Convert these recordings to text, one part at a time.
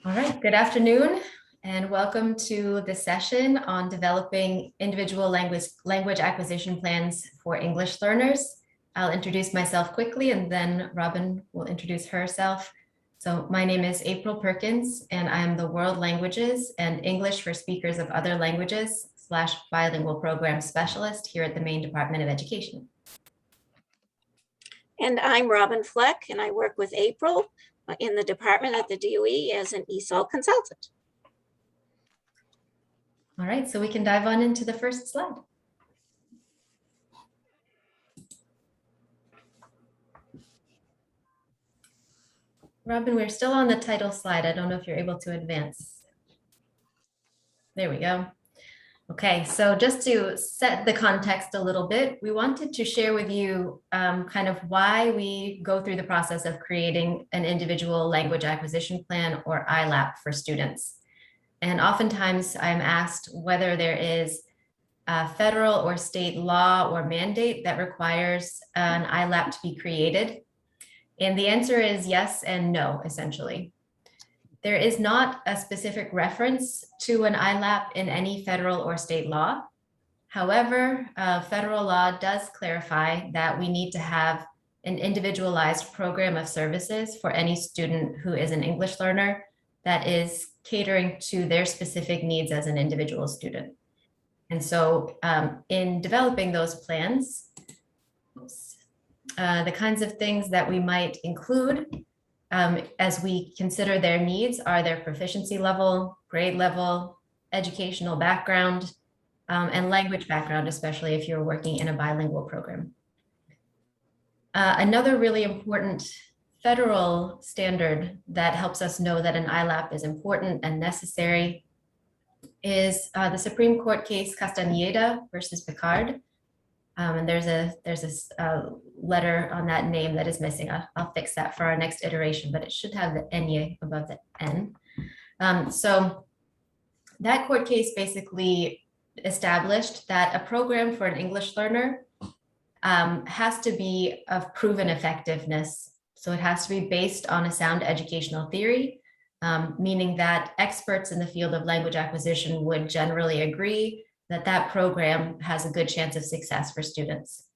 All right, good afternoon and welcome to the session on developing individual language acquisition plans for English learners. I'll introduce myself quickly and then Robin will introduce herself. So my name is April Perkins and I'm the World Languages and English for Speakers of Other Languages / Bilingual Program Specialist here at the Maine Department of Education. And I'm Robin Fleck, and I work with April in the department at the DOE as an ESOL consultant. All right, so we can dive on into the first slide. Robin, we're still on the title slide. I don't know if you're able to advance. There we go. Okay, so just to set the context a little bit, we wanted to share with you kind of why we go through the process of creating an individual language acquisition plan or ILAP for students. And oftentimes I'm asked whether there is a federal or state law or mandate that requires an ILAP to be created. And the answer is yes and no, essentially. There is not a specific reference to an ILAP in any federal or state law. However, federal law does clarify that we need to have an individualized program of services for any student who is an English learner that is catering to their specific needs as an individual student. And so in developing those plans, the kinds of things that we might include as we consider their needs are their proficiency level, grade level, educational background, and language background, especially if you're working in a bilingual program. Another really important federal standard that helps us know that an ILAP is important and necessary is the Supreme Court case Castañeda versus Picard. And there's a letter on that name that is missing. I'll fix that for our next iteration, but it should have the N above the N. So that court case basically established that a program for an English learner has to be of proven effectiveness. So it has to be based on a sound educational theory, meaning that experts in the field of language acquisition would generally agree that that program has a good chance of success for students.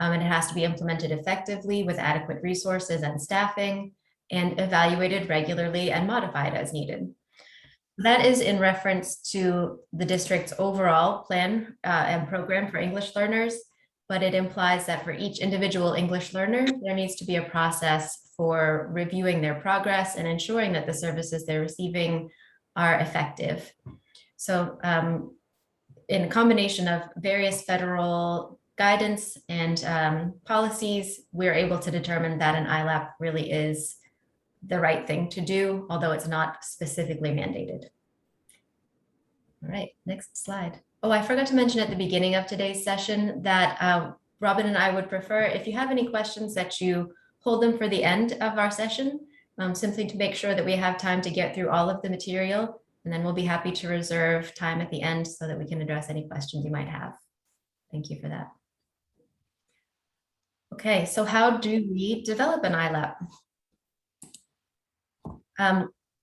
And it has to be implemented effectively with adequate resources and staffing and evaluated regularly and modified as needed. That is in reference to the district's overall plan and program for English learners, but it implies that for each individual English learner, there needs to be a process for reviewing their progress and ensuring that the services they're receiving are effective. So in a combination of various federal guidance and policies, we're able to determine that an ILAP really is the right thing to do, although it's not specifically mandated. All right, next slide. Oh, I forgot to mention at the beginning of today's session that Robin and I would prefer, if you have any questions, that you hold them for the end of our session, simply to make sure that we have time to get through all of the material. And then we'll be happy to reserve time at the end so that we can address any questions you might have. Thank you for that. Okay, so how do we develop an ILAP?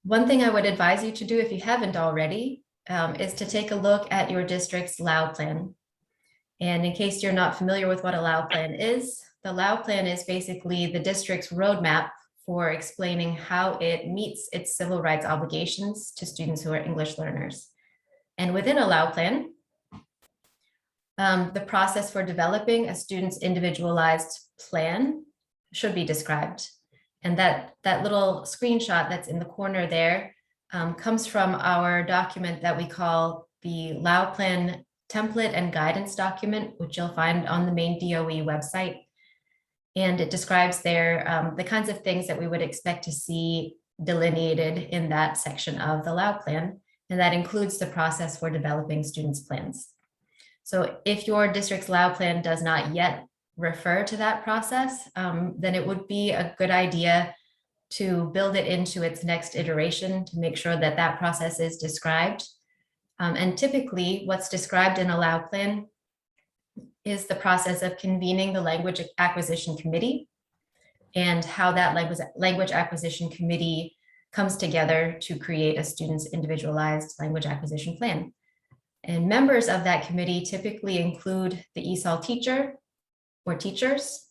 One thing I would advise you to do if you haven't already is to take a look at your district's LAU plan. And in case you're not familiar with what a LAU plan is, the LAU plan is basically the district's roadmap for explaining how it meets its civil rights obligations to students who are English learners. And within a LAU plan, the process for developing a student's individualized plan should be described. And that little screenshot that's in the corner there comes from our document that we call the LAU plan template and guidance document, which you'll find on the Maine DOE website. And it describes there the kinds of things that we would expect to see delineated in that section of the LAU plan. And that includes the process for developing students' plans. So if your district's LAU plan does not yet refer to that process, then it would be a good idea to build it into its next iteration to make sure that that process is described. And typically what's described in a LAU plan is the process of convening the language acquisition committee and how that language acquisition committee comes together to create a student's individualized language acquisition plan. And members of that committee typically include the ESOL teacher or teachers,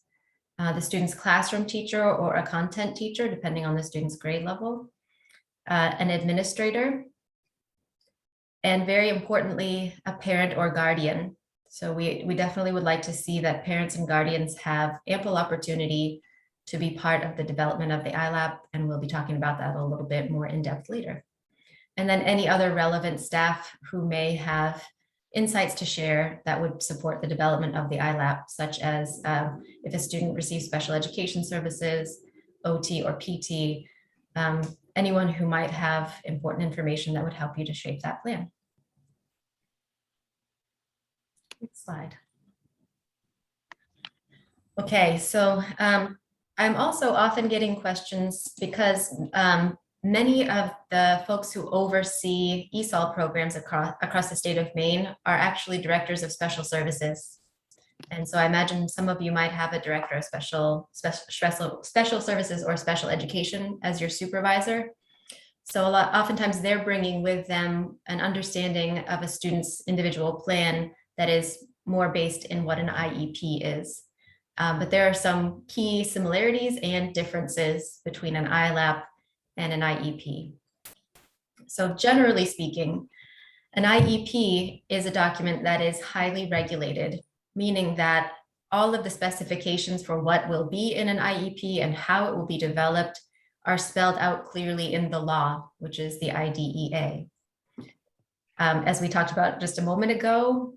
the student's classroom teacher or a content teacher, depending on the student's grade level, an administrator, and very importantly, a parent or guardian. So we definitely would like to see that parents and guardians have ample opportunity to be part of the development of the ILAP, and we'll be talking about that a little bit more in depth later. And then any other relevant staff who may have insights to share that would support the development of the ILAP, such as if a student receives special education services, OT or PT, anyone who might have important information that would help you to shape that plan. Next slide. Okay, so I'm also often getting questions because many of the folks who oversee ESOL programs across the state of Maine are actually directors of special services. And so I imagine some of you might have a director of special services or special education as your supervisor. So oftentimes they're bringing with them an understanding of a student's individual plan that is more based in what an IEP is. But there are some key similarities and differences between an ILAP and an IEP. So generally speaking, an IEP is a document that is highly regulated, meaning that all of the specifications for what will be in an IEP and how it will be developed are spelled out clearly in the law, which is the IDEA. As we talked about just a moment ago,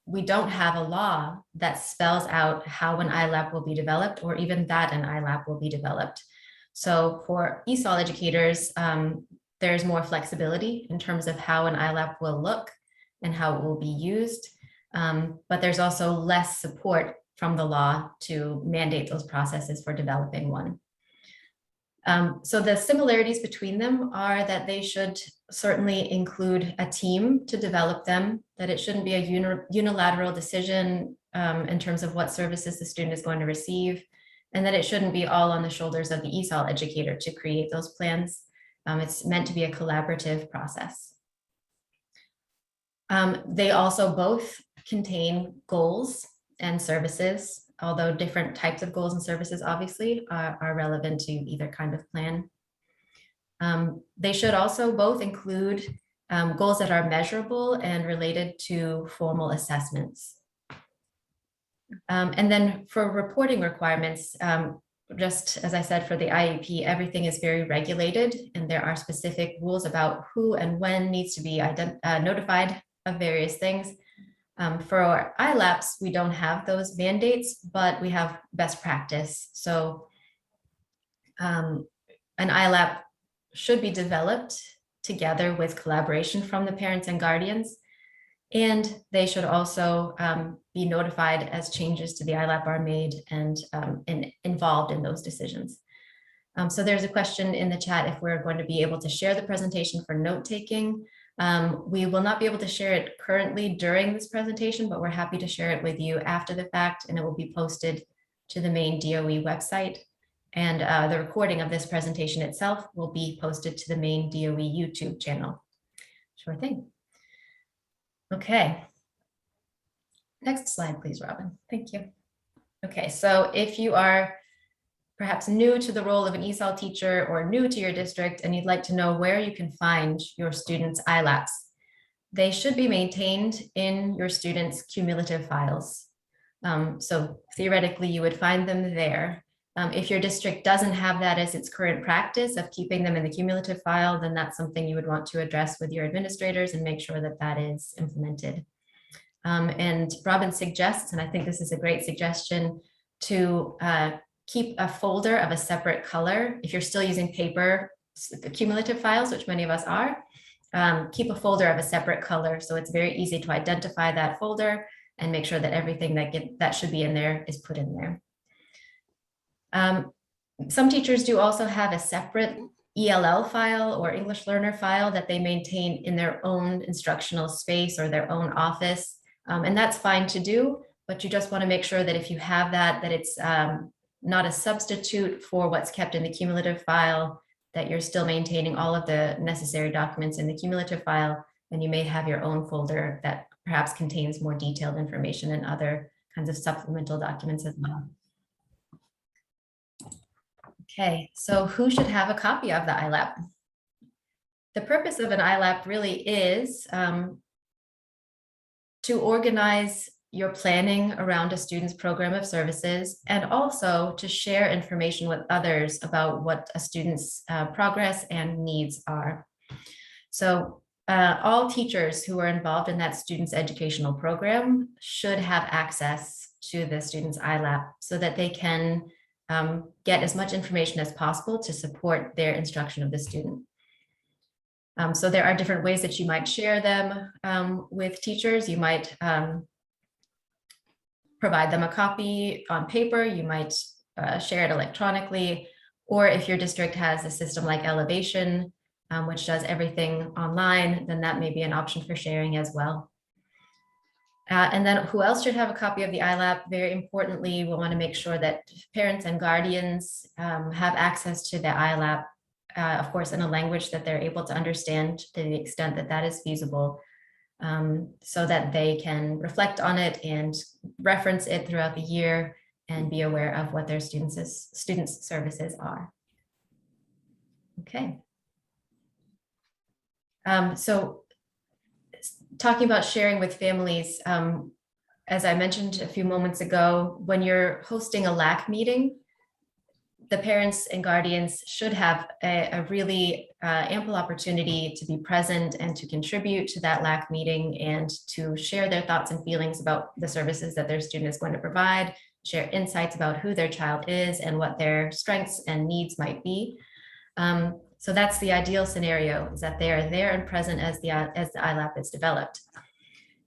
we don't have a law that spells out how an ILAP will be developed or even that an ILAP will be developed. So for ESOL educators, there's more flexibility in terms of how an ILAP will look and how it will be used. But there's also less support from the law to mandate those processes for developing one. So the similarities between them are that they should certainly include a team to develop them, that it shouldn't be a unilateral decision in terms of what services the student is going to receive, and that it shouldn't be all on the shoulders of the ESOL educator to create those plans. It's meant to be a collaborative process. They also both contain goals and services, although different types of goals and services obviously are relevant to either kind of plan. They should also both include goals that are measurable and related to formal assessments. And then for reporting requirements, just as I said, for the IEP, everything is very regulated and there are specific rules about who and when needs to be notified of various things. For our ILAPs, we don't have those mandates, but we have best practice. So an ILAP should be developed together with collaboration from the parents and guardians, and they should also be notified as changes to the ILAP are made and involved in those decisions. So there's a question in the chat if we're going to be able to share the presentation for note-taking. We will not be able to share it currently during this presentation, but we're happy to share it with you after the fact, and it will be posted to the main DOE website. And the recording of this presentation itself will be posted to the main DOE YouTube channel. Sure thing. Okay. Next slide, please, Robin. Thank you. Okay, so if you are perhaps new to the role of an ESOL teacher or new to your district and you'd like to know where you can find your students' ILAPs, they should be maintained in your students' cumulative files. So theoretically, you would find them there. If your district doesn't have that as its current practice of keeping them in the cumulative file, then that's something you would want to address with your administrators and make sure that that is implemented. And Robin suggests, and I think this is a great suggestion, to keep a folder of a separate color. If you're still using paper cumulative files, which many of us are, keep a folder of a separate color. So it's very easy to identify that folder and make sure that everything that should be in there is put in there. Some teachers do also have a separate ELL file or English learner file that they maintain in their own instructional space or their own office. And that's fine to do, but you just want to make sure that if you have that, that it's not a substitute for what's kept in the cumulative file, that you're still maintaining all of the necessary documents in the cumulative file, then you may have your own folder that perhaps contains more detailed information and other kinds of supplemental documents as well. Okay, so who should have a copy of the ILAP? The purpose of an ILAP really is to organize your planning around a student's program of services, and also to share information with others about what a student's progress and needs are. So all teachers who are involved in that student's educational program should have access to the student's ILAP so that they can get as much information as possible to support their instruction of the student. So there are different ways that you might share them with teachers. You might provide them a copy on paper. You might share it electronically, or if your district has a system like Elevation, which does everything online, then that may be an option for sharing as well. And then who else should have a copy of the ILAP? Very importantly, we'll want to make sure that parents and guardians have access to the ILAP, of course, in a language that they're able to understand to the extent that that is feasible, so that they can reflect on it and reference it throughout the year and be aware of what their students' services are. Okay. So talking about sharing with families, as I mentioned a few moments ago, when you're hosting a LAC meeting, the parents and guardians should have a really ample opportunity to be present and to contribute to that LAC meeting and to share their thoughts and feelings about the services that their student is going to provide, share insights about who their child is and what their strengths and needs might be. So that's the ideal scenario, is that they are there and present as the ILAP is developed.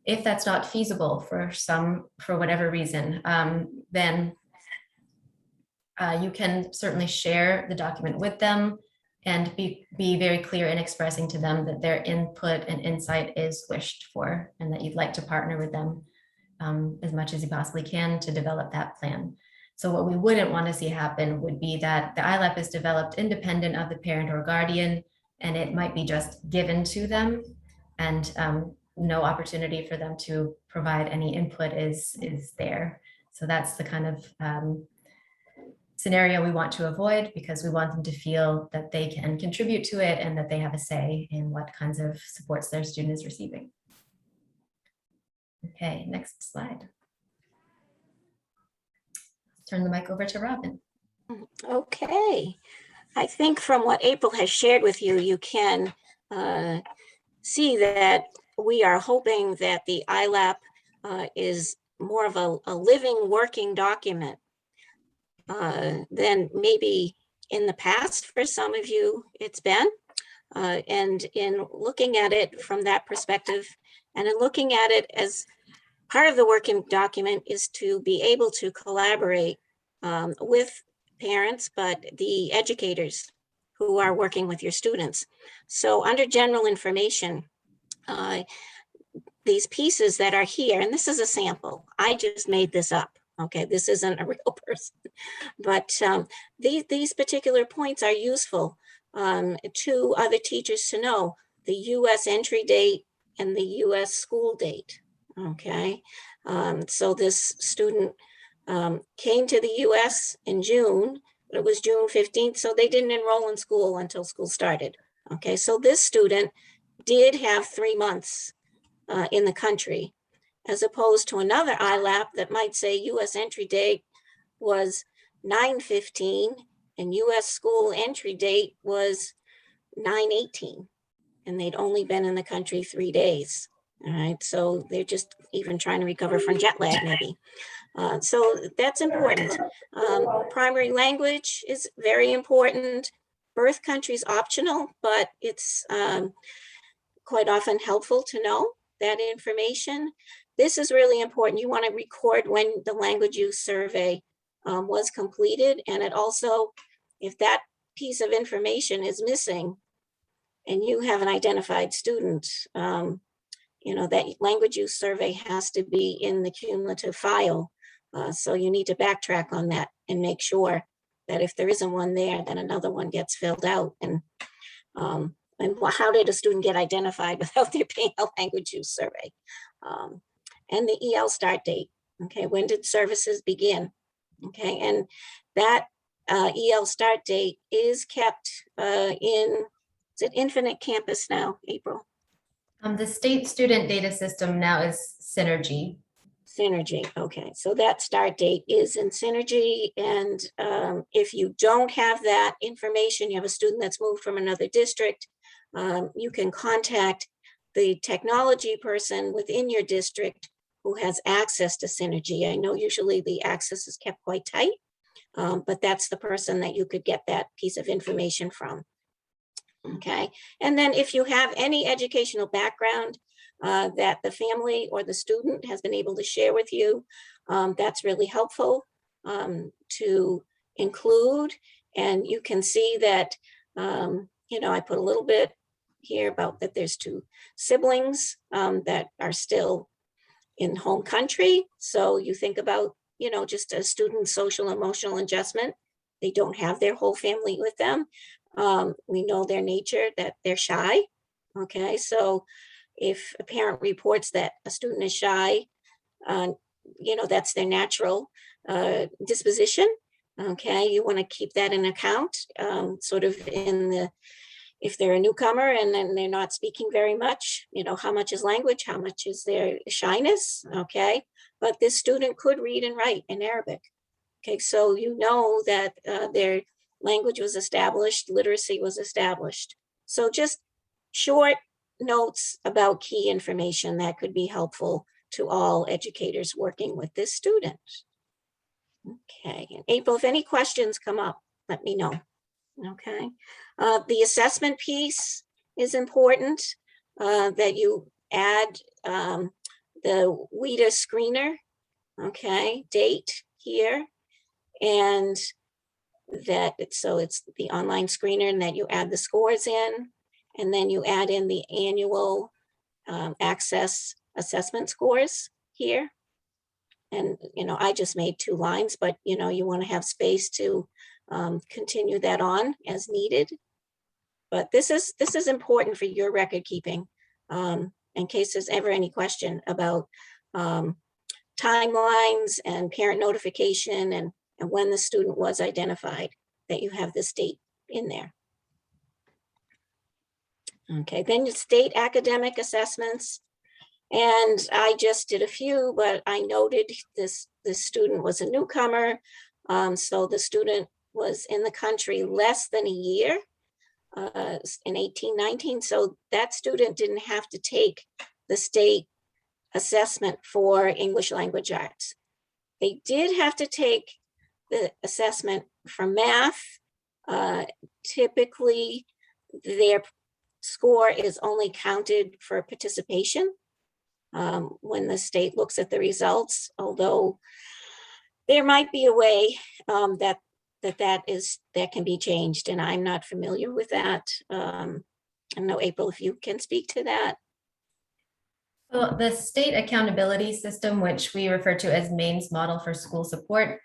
If that's not feasible for whatever reason, then you can certainly share the document with them and be very clear in expressing to them that their input and insight is wished for, and that you'd like to partner with them as much as you possibly can to develop that plan. So what we wouldn't want to see happen would be that the ILAP is developed independent of the parent or guardian, and it might be just given to them, and no opportunity for them to provide any input is there. So that's the kind of scenario we want to avoid, because we want them to feel that they can contribute to it and that they have a say in what kinds of supports their student is receiving. Okay, next slide. Turn the mic over to Robin. Okay. I think from what April has shared with you, you can see that we are hoping that the ILAP is more of a living, working document than maybe in the past for some of you it's been. And in looking at it from that perspective, and in looking at it as part of the working document is to be able to collaborate with parents, but the educators who are working with your students. So under general information, these pieces that are here, and this is a sample, I just made this up. Okay, this isn't a real person, but these particular points are useful to other teachers to know: the U.S. entry date and the U.S. school date. Okay, so this student came to the U.S. in June, but it was June 15th, so they didn't enroll in school until school started. Okay, so this student did have 3 months in the country, as opposed to another ILAP that might say U.S. entry date was 9/15 and U.S. school entry date was 9/18, and they'd only been in the country 3 days. All right, so they're just even trying to recover from jet lag maybe. So that's important. Primary language is very important. Birth country is optional, but it's quite often helpful to know that information. This is really important. You want to record when the language use survey was completed, and it also, if that piece of information is missing and you have an identified student, that language use survey has to be in the cumulative file. So you need to backtrack on that and make sure that if there isn't one there, then another one gets filled out. And how did a student get identified without there being a language use survey? And the EL start date. Okay, when did services begin? Okay, and that EL start date is kept is it Infinite Campus now, April? The state student data system now is Synergy. Synergy, okay, so that start date is in Synergy, and if you don't have that information, you have a student that's moved from another district, you can contact the technology person within your district who has access to Synergy. I know usually the access is kept quite tight, but that's the person that you could get that piece of information from. Okay, and then if you have any educational background that the family or the student has been able to share with you, that's really helpful to include. And you can see that, you know, I put a little bit here about that there's 2 siblings that are still in home country. So you think about, you know, just a student's social emotional adjustment. They don't have their whole family with them. We know their nature, that they're shy. Okay, so if a parent reports that a student is shy, you know, that's their natural disposition. Okay, you want to keep that in account, sort of in the, if they're a newcomer and then they're not speaking very much, you know, how much is language, how much is their shyness, okay? But this student could read and write in Arabic. Okay, so you know that their language was established, literacy was established. So just short notes about key information that could be helpful to all educators working with this student. Okay, and April, if any questions come up, let me know. Okay, the assessment piece is important, that you add the WIDA screener, okay, date here, and that so it's the online screener, and that you add the scores in, and then you add in the annual access assessment scores here. And, you know, I just made 2 lines, but, you know, you want to have space to continue that on as needed. But this is important for your record keeping, in case there's ever any question about timelines and parent notification and when the student was identified, that you have this date in there. Okay, then your state academic assessments. And I just did a few, but I noted this student was a newcomer. So the student was in the country less than a year, in 1819. So that student didn't have to take the state assessment for English language arts. They did have to take the assessment for math. Typically, their score is only counted for participation when the state looks at the results, although there might be a way that can be changed, and I'm not familiar with that. I don't know, April, if you can speak to that. Well, the state accountability system, which we refer to as Maine's model for school support,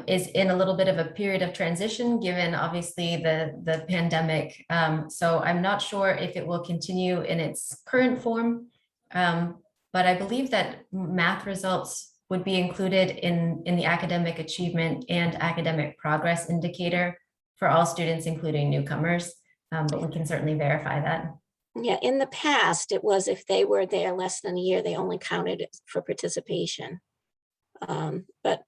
is in a little bit of a period of transition, given obviously the pandemic. So I'm not sure if it will continue in its current form, but I believe that math results would be included in the academic achievement and academic progress indicator for all students, including newcomers, but we can certainly verify that. Yeah, in the past, it was if they were there less than a year, they only counted it for participation. But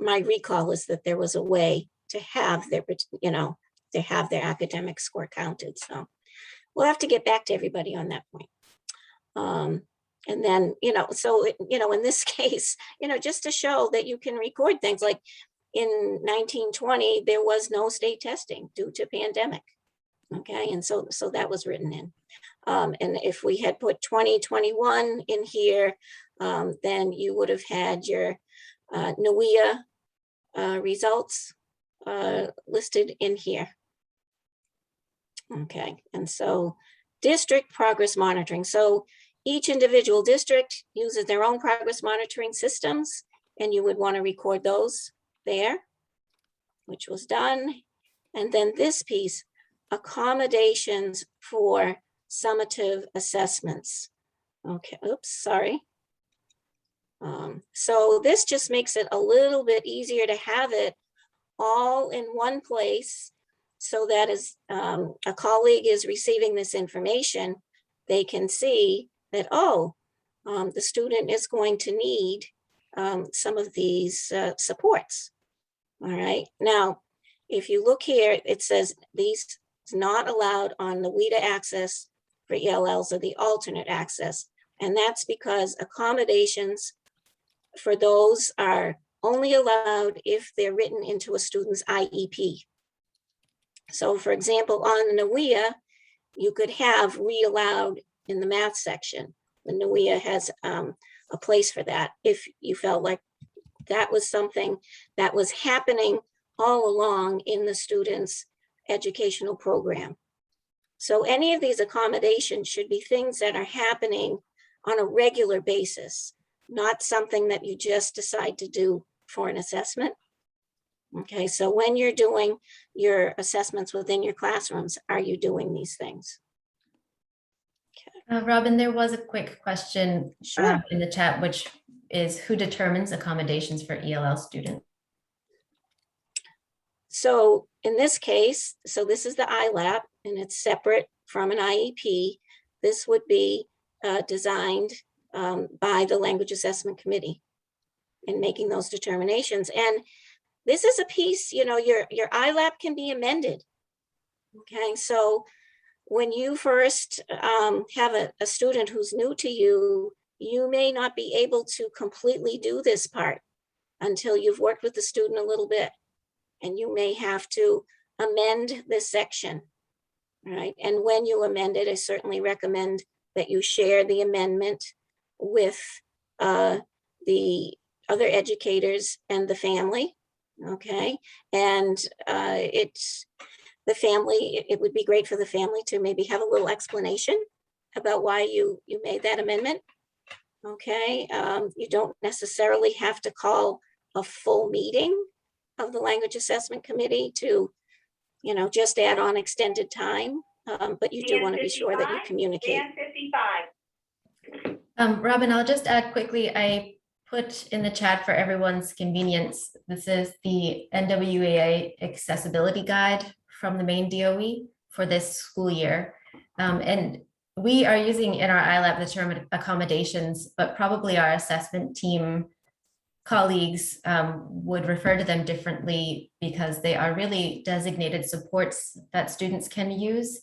my recall is that there was a way to have their, you know, to have their academic score counted. So we'll have to get back to everybody on that point. And then, you know, so, you know, in this case, you know, just to show that you can record things like in 1920, there was no state testing due to pandemic. Okay, and so that was written in. And if we had put 2021 in here, then you would have had your NWEA results listed in here. Okay, and so district progress monitoring. So each individual district uses their own progress monitoring systems, and you would want to record those there. which was done. And then this piece, accommodations for summative assessments. Okay, oops, sorry. So this just makes it a little bit easier to have it all in one place, so that as a colleague is receiving this information, they can see that, oh, the student is going to need some of these supports. All right, now, if you look here, it says these is not allowed on the WIDA access for ELLs or the alternate access. And that's because accommodations for those are only allowed if they're written into a student's IEP. So for example, on the NWEA, you could have read aloud in the math section. The NWEA has a place for that if you felt like that was something that was happening all along in the student's educational program. So any of these accommodations should be things that are happening on a regular basis, not something that you just decide to do for an assessment. Okay, so when you're doing your assessments within your classrooms, are you doing these things? Robin, there was a quick question Sure. in the chat, which is who determines accommodations for ELL students? So in this case, so this is the ILAP and it's separate from an IEP. This would be designed by the Language Assessment Committee in making those determinations. And this is a piece, you know, your ILAP can be amended. Okay, so when you first have a student who's new to you, you may not be able to completely do this part until you've worked with the student a little bit. And you may have to amend this section, right? And when you amend it, I certainly recommend that you share the amendment with the other educators and the family, okay? And it's the family, it would be great for the family to maybe have a little explanation about why you made that amendment, okay? You don't necessarily have to call a full meeting of the Language Assessment Committee to, you know, just add on extended time, but you do want to be sure that you communicate. Robin, I'll just add quickly, I put in the chat for everyone's convenience, this is the NWEA accessibility guide from the main DOE for this school year. And we are using in our ILAP the term accommodations, but probably our assessment team colleagues would refer to them differently because they are really designated supports that students can use.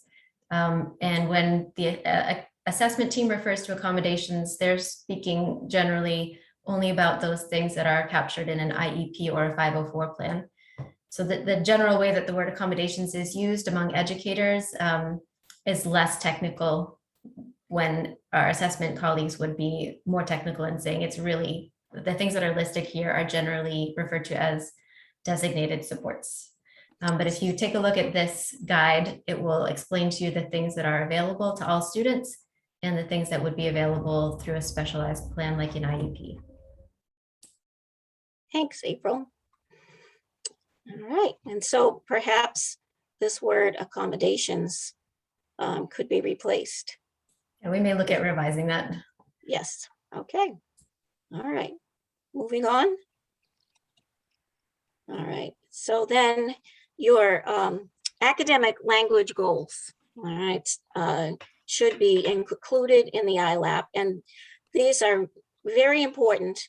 And when the assessment team refers to accommodations, they're speaking generally only about those things that are captured in an IEP or a 504 plan. So the general way that the word accommodations is used among educators is less technical, when our assessment colleagues would be more technical in saying it's really the things that are listed here are generally referred to as designated supports. But if you take a look at this guide, it will explain to you the things that are available to all students and the things that would be available through a specialized plan like an IEP. Thanks, April. All right, and so perhaps this word accommodations could be replaced. And we may look at revising that. Yes, okay. All right, moving on. All right, so then your academic language goals, all right, should be included in the ILAP. And these are very important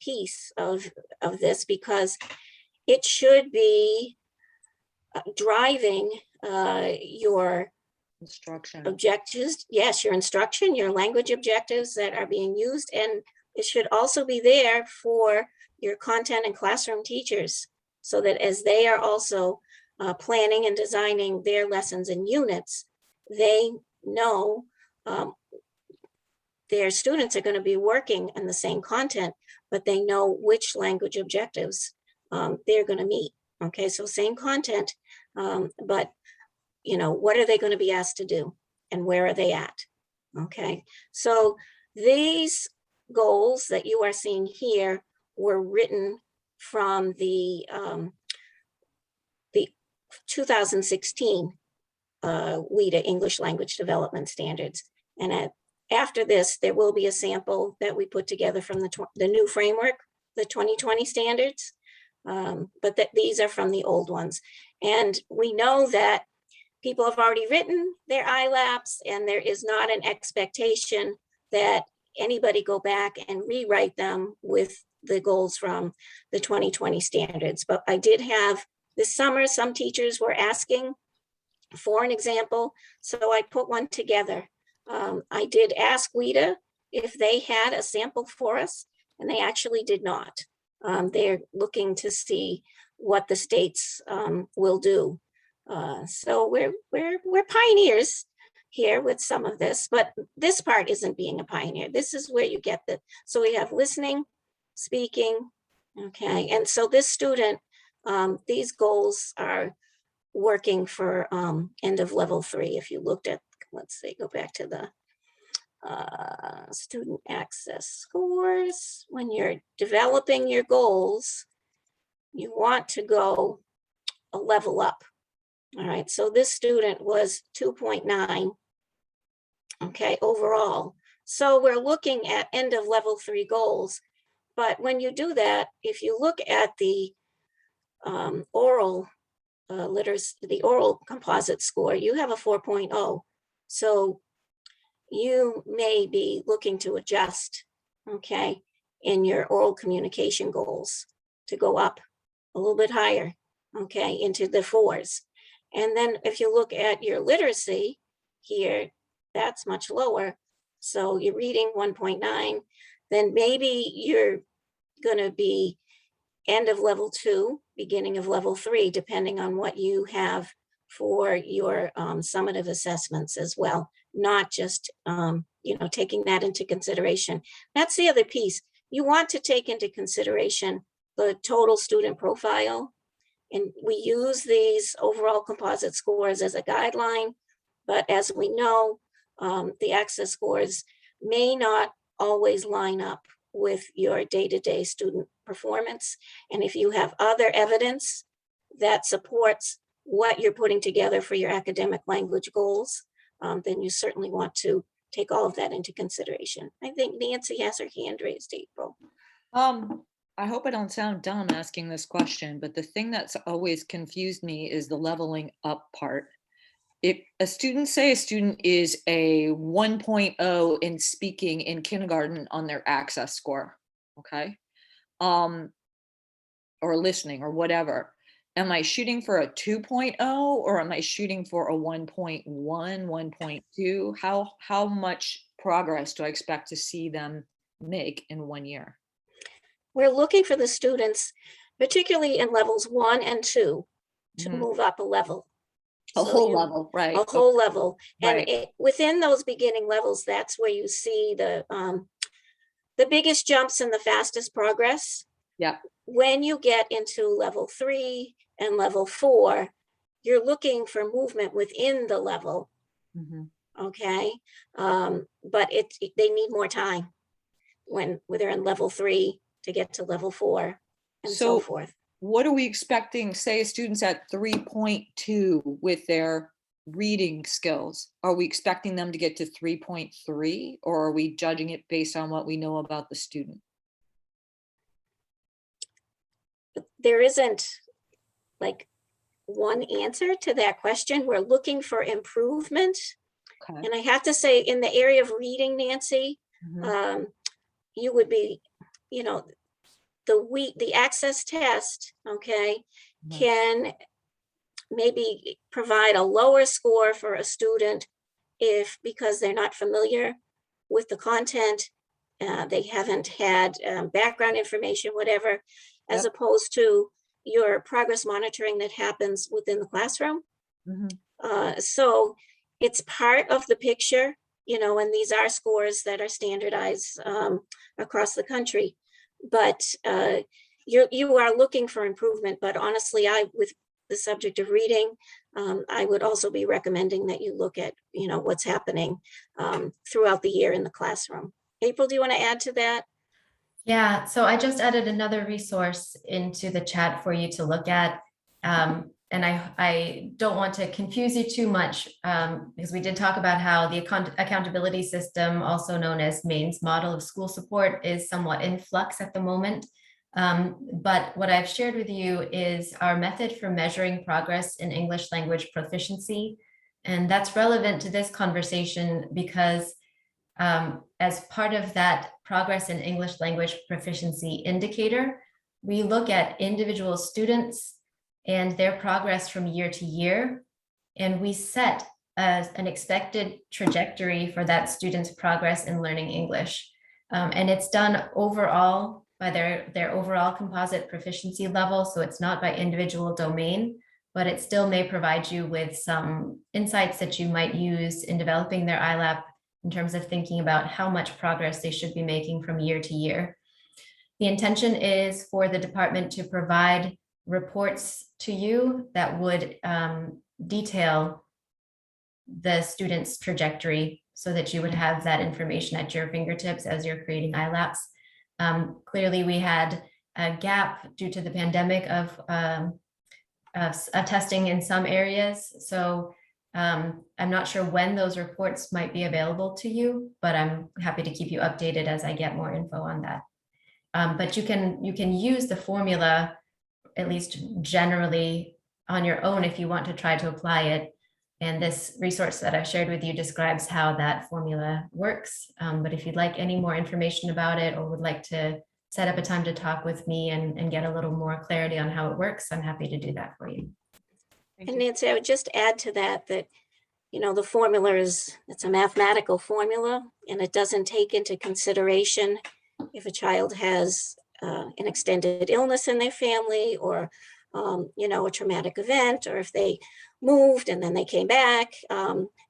piece of this because it should be driving your instruction objectives. Yes, your instruction, your language objectives that are being used. And it should also be there for your content and classroom teachers so that as they are also planning and designing their lessons and units, they know their students are going to be working in the same content, but they know which language objectives they're going to meet. Okay, so same content, but you know, what are they going to be asked to do and where are they at? Okay, so these goals that you are seeing here were written from the 2016 WIDA English Language Development Standards. And after this, there will be a sample that we put together from the new framework, the 2020 standards, but these are from the old ones. And we know that people have already written their ILAPs, and there is not an expectation that anybody go back and rewrite them with the goals from the 2020 standards. But I did have this summer, some teachers were asking for an example, so I put one together. I did ask WIDA if they had a sample for us, and they actually did not. They're looking to see what the states will do. So we're pioneers here with some of this, but this part isn't being a pioneer. This is where you get so we have listening, speaking, okay, and so this student, these goals are working for end of level 3. If you looked at, let's see, go back to the student access scores. When you're developing your goals, you want to go a level up. All right, so this student was 2.9, okay, overall. So we're looking at end of level 3 goals. But when you do that, if you look at the oral literacy, the oral composite score, you have a 4.0. So you may be looking to adjust, okay, in your oral communication goals to go up a little bit higher, okay, into the 4s. And then if you look at your literacy here, that's much lower. So you're reading 1.9, then maybe you're going to be end of level 2, beginning of level 3, depending on what you have for your summative assessments as well, not just, taking that into consideration. That's the other piece. You want to take into consideration the total student profile. And we use these overall composite scores as a guideline, but as we know, the access scores may not always line up with your day-to-day student performance. And if you have other evidence that supports what you're putting together for your academic language goals, then you certainly want to take all of that into consideration. I think Nancy has her hand raised, April. I hope I don't sound dumb asking this question, but the thing that's always confused me is the leveling up part. If a student is a 1.0 in speaking in kindergarten on their access score, okay, or listening or whatever, am I shooting for a 2.0 or am I shooting for a 1.1, 1.2? How much progress do I expect to see them make in 1 year? We're looking for the students, particularly in levels 1 and 2, to move up a level. A whole level, right? A whole level. Right. And within those beginning levels, that's where you see the biggest jumps and the fastest progress. Yeah. When you get into level 3 and level 4, you're looking for movement within the level. Okay. But they need more time when they're in level 3 to get to level 4 and so forth. What are we expecting, say, students at 3.2 with their reading skills? Are we expecting them to get to 3.3, or are we judging it based on what we know about the student? There isn't like one answer to that question. We're looking for improvement. Okay. And I have to say, in the area of reading, Nancy, you would be, the access test, okay, can maybe provide a lower score for a student because they're not familiar with the content, they haven't had background information, whatever, as opposed to your progress monitoring that happens within the classroom. So it's part of the picture, and these are scores that are standardized across the country. But you are looking for improvement. But honestly, with the subject of reading, I would also be recommending that you look at, what's happening throughout the year in the classroom. April, do you want to add to that? Yeah, so I just added another resource into the chat for you to look at. I don't want to confuse you too much, because we did talk about how the accountability system, also known as Maine's model of school support, is somewhat in flux at the moment. But what I've shared with you is our method for measuring progress in English language proficiency. And that's relevant to this conversation because as part of that progress in English language proficiency indicator, we look at individual students and their progress from year to year. And we set an expected trajectory for that student's progress in learning English. And it's done overall by their overall composite proficiency level. So it's not by individual domain, but it still may provide you with some insights that you might use in developing their ILAP in terms of thinking about how much progress they should be making from year to year. The intention is for the department to provide reports to you that would detail the student's trajectory so that you would have that information at your fingertips as you're creating ILAPs. Clearly, we had a gap due to the pandemic of testing in some areas. So I'm not sure when those reports might be available to you, but I'm happy to keep you updated as I get more info on that. But you can use the formula, at least generally, on your own if you want to try to apply it. And this resource that I shared with you describes how that formula works. But if you'd like any more information about it or would like to set up a time to talk with me and get a little more clarity on how it works, I'm happy to do that for you. And Nancy, I would just add to that, you know, the formula it's a mathematical formula, and it doesn't take into consideration if a child has an extended illness in their family, or you know, a traumatic event, or if they moved and then they came back,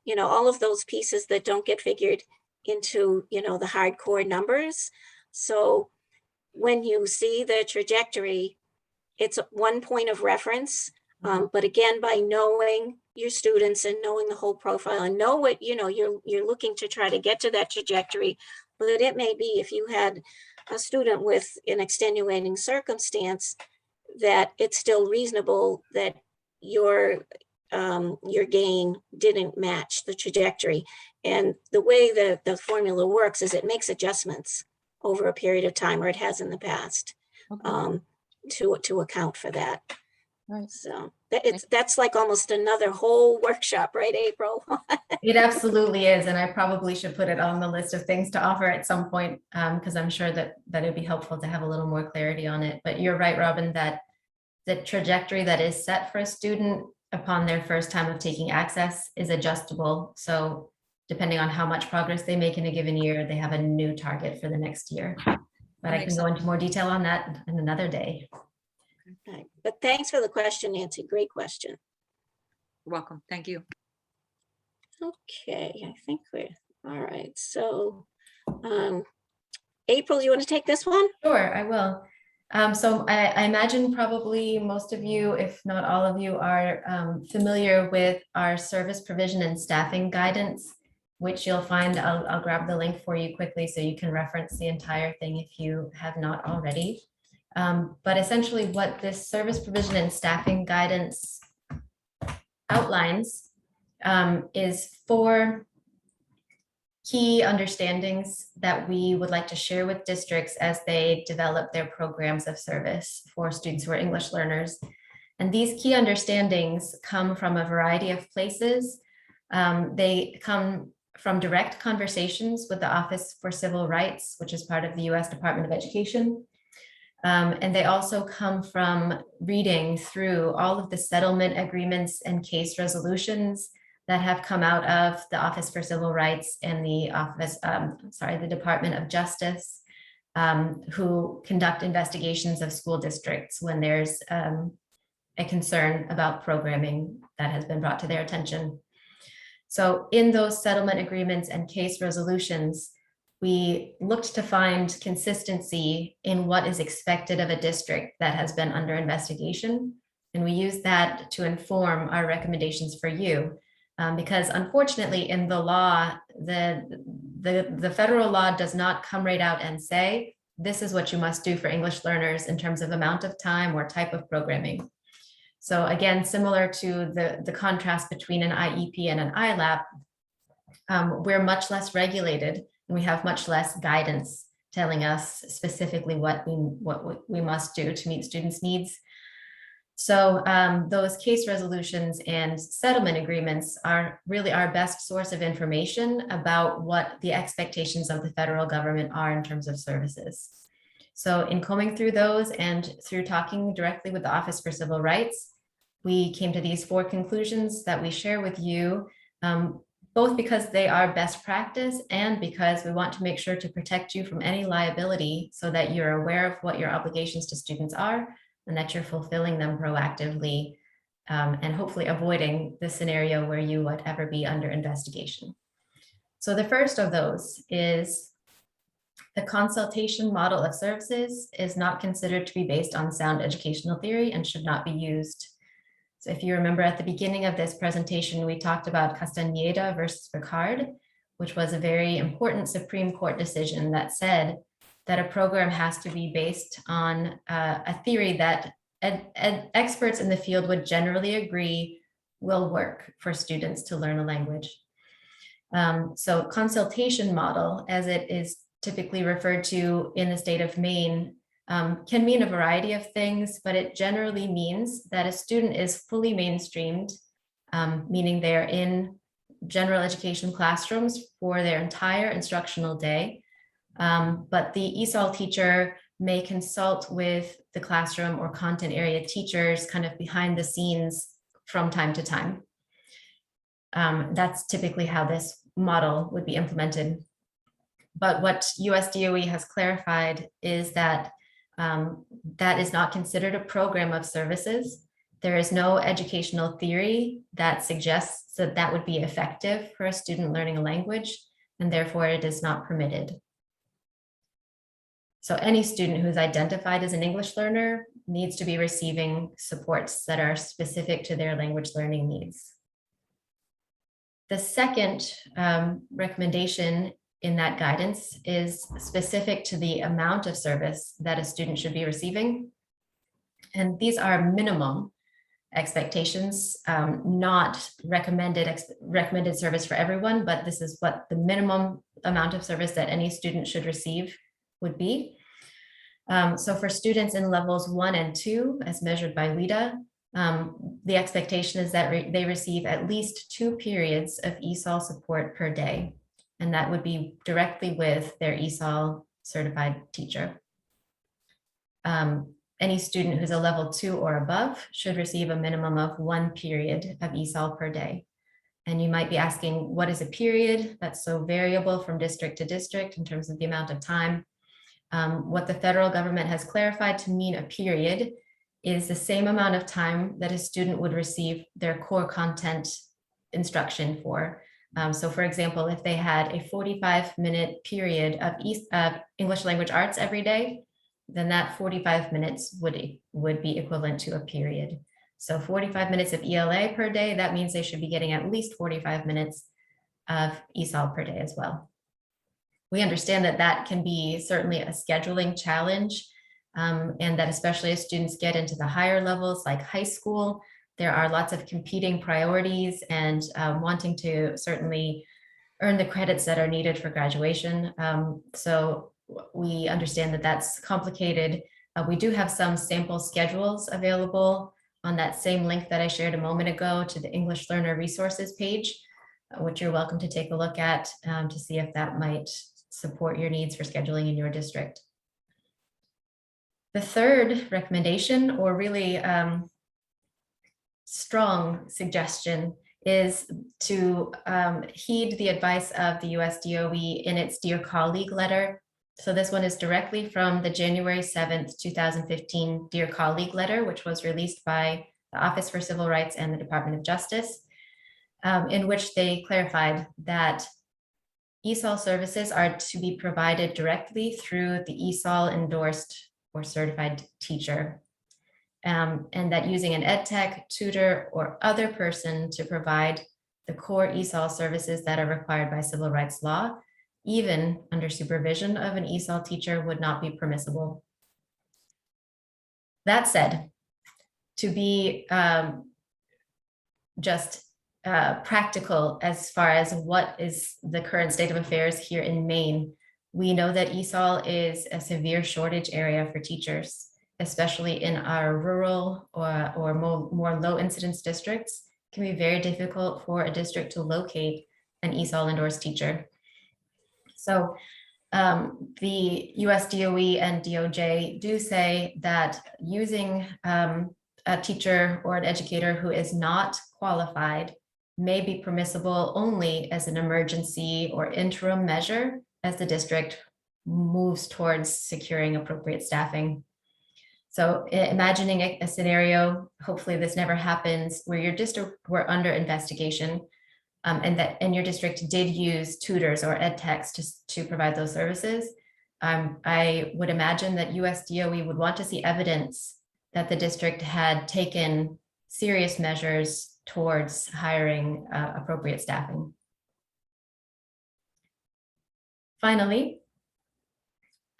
you know, all of those pieces that don't get figured into, you know, the hardcore numbers. So when you see the trajectory, it's one point of reference. But again, by knowing your students and knowing the whole profile and know what, you know, you're looking to try to get to that trajectory. But it may be if you had a student with an extenuating circumstance, that it's still reasonable that your gain didn't match the trajectory. And the way that the formula works is it makes adjustments over a period of time, or it has in the past, Okay. to account for that. Right. So that's like almost another whole workshop, right, April? It absolutely is. And I probably should put it on the list of things to offer at some point, because I'm sure that it'd be helpful to have a little more clarity on it. But you're right, Robin, that the trajectory that is set for a student upon their first time of taking access is adjustable. So depending on how much progress they make in a given year, they have a new target for the next year. But I can go into more detail on that in another day. Right. But thanks for the question, Nancy. Great question. You're welcome. Thank you. Okay, I think we're all right. So April, you want to take this one? Sure, I will. So I imagine probably most of you, if not all of you, are familiar with our service provision and staffing guidance, which you'll find, I'll grab the link for you quickly so you can reference the entire thing if you have not already. But essentially what this service provision and staffing guidance outlines is 4 key understandings that we would like to share with districts as they develop their programs of service for students who are English learners. And these key understandings come from a variety of places. They come from direct conversations with the Office for Civil Rights, which is part of the US Department of Education. And they also come from reading through all of the settlement agreements and case resolutions that have come out of the Office for Civil Rights and the the Department of Justice, who conduct investigations of school districts when there's a concern about programming that has been brought to their attention. So in those settlement agreements and case resolutions, we looked to find consistency in what is expected of a district that has been under investigation. And we use that to inform our recommendations for you. Because unfortunately in the law, the federal law does not come right out and say, this is what you must do for English learners in terms of amount of time or type of programming. So again, similar to the contrast between an IEP and an ILAP, we're much less regulated and we have much less guidance telling us specifically what we must do to meet students' needs. So those case resolutions and settlement agreements are really our best source of information about what the expectations of the federal government are in terms of services. So in combing through those and through talking directly with the Office for Civil Rights, we came to these 4 conclusions that we share with you, both because they are best practice and because we want to make sure to protect you from any liability so that you're aware of what your obligations to students are and that you're fulfilling them proactively, and hopefully avoiding the scenario where you would ever be under investigation. So the first of those is the consultation model of services is not considered to be based on sound educational theory and should not be used. So if you remember at the beginning of this presentation, we talked about Castañeda versus Picard, which was a very important Supreme Court decision that said that a program has to be based on a theory that experts in the field would generally agree will work for students to learn a language. So consultation model, as it is typically referred to in the state of Maine, can mean a variety of things, but it generally means that a student is fully mainstreamed, meaning they're in general education classrooms for their entire instructional day. But the ESOL teacher may consult with the classroom or content area teachers kind of behind the scenes from time to time. That's typically how this model would be implemented. But what US DOE has clarified is that that is not considered a program of services. There is no educational theory that suggests that that would be effective for a student learning a language, and therefore it is not permitted. So any student who's identified as an English learner needs to be receiving supports that are specific to their language learning needs. The second recommendation in that guidance is specific to the amount of service that a student should be receiving. And these are minimum expectations, not recommended service for everyone, but this is what the minimum amount of service that any student should receive would be. So for students in levels 1 and 2, as measured by LEDA, the expectation is that they receive at least 2 periods of ESOL support per day. And that would be directly with their ESOL certified teacher. Any student who's a level 2 or above should receive a minimum of 1 period of ESOL per day. And you might be asking, what is a period? That's so variable from district to district in terms of the amount of time. What the federal government has clarified to mean a period is the same amount of time that a student would receive their core content instruction for. So for example, if they had a 45-minute period of English language arts every day, then that 45 minutes would be equivalent to a period. So 45 minutes of ELA per day, that means they should be getting at least 45 minutes of ESOL per day as well. We understand that that can be certainly a scheduling challenge, and that especially as students get into the higher levels like high school, there are lots of competing priorities and wanting to certainly earn the credits that are needed for graduation. So we understand that that's complicated. We do have some sample schedules available on that same link that I shared a moment ago to the English Learner Resources page, which you're welcome to take a look at to see if that might support your needs for scheduling in your district. The third recommendation, or really strong suggestion, is to heed the advice of the US DOE in its Dear Colleague letter. So this one is directly from the January 7th, 2015 Dear Colleague letter, which was released by the Office for Civil Rights and the Department of Justice, in which they clarified that ESOL services are to be provided directly through the ESOL endorsed or certified teacher. And that using an ed tech, tutor, or other person to provide the core ESOL services that are required by civil rights law, even under supervision of an ESOL teacher, would not be permissible. That said, to be just practical as far as what is the current state of affairs here in Maine, we know that ESOL is a severe shortage area for teachers, especially in our rural or more low incidence districts. It can be very difficult for a district to locate an ESOL endorsed teacher. So the US DOE and DOJ do say that using a teacher or an educator who is not qualified may be permissible only as an emergency or interim measure as the district moves towards securing appropriate staffing. So imagining a scenario, hopefully this never happens, where your district were under investigation and your district did use tutors or ed techs to provide those services. I would imagine that US DOE would want to see evidence that the district had taken serious measures towards hiring appropriate staffing. Finally,